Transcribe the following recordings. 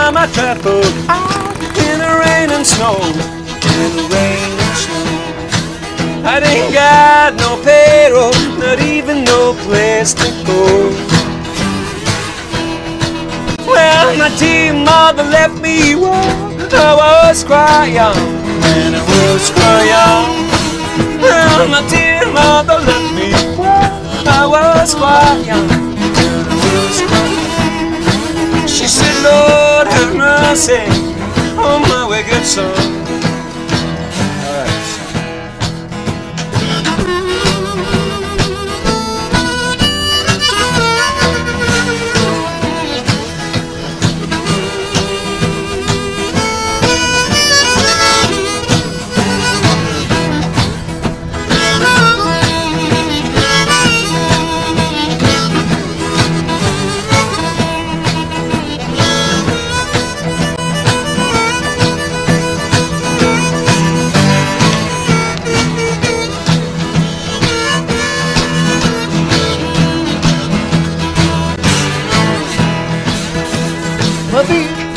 by my trapper out in the rain and snow. In the rain and snow. I ain't got no payroll, not even no place to go. Well, my dear mother left me when I was quite young. When I was quite young. Well, my dear mother left me when I was quite young. When I was quite young. She said, Lord have mercy on my wicked son.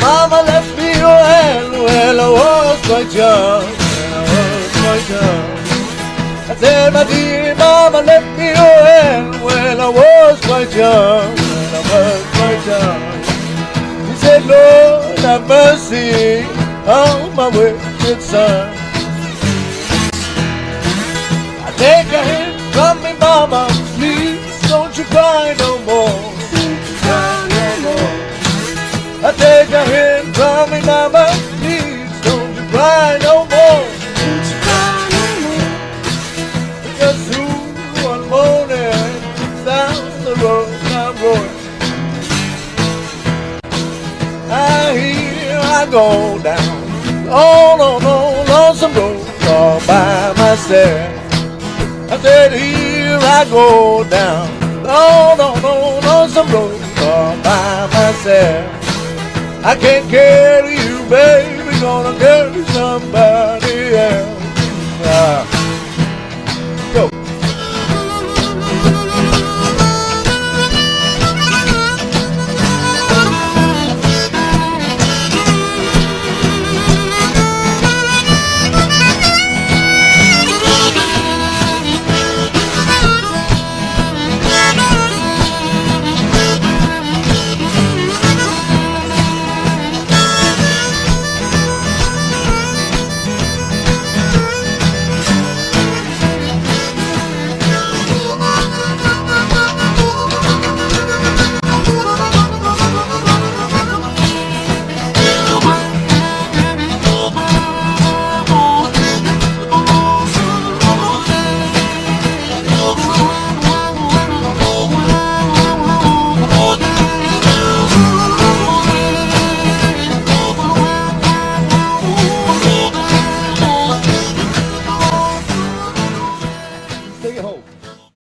Mama left me when I was quite young, when I was quite young. I said, my dear mama left me when I was quite young, when I was quite young. She said, Lord, have mercy on my wicked son. I take a hint from me, mama, please don't you cry no more. I take a hint from me, mama, please don't you cry no more. Don't you cry no more. Because soon one morning down the road I'm going, I hear I go down on lonesome road all by myself. I said here I go down on lonesome road all by myself. I can't carry you, baby, gonna carry somebody.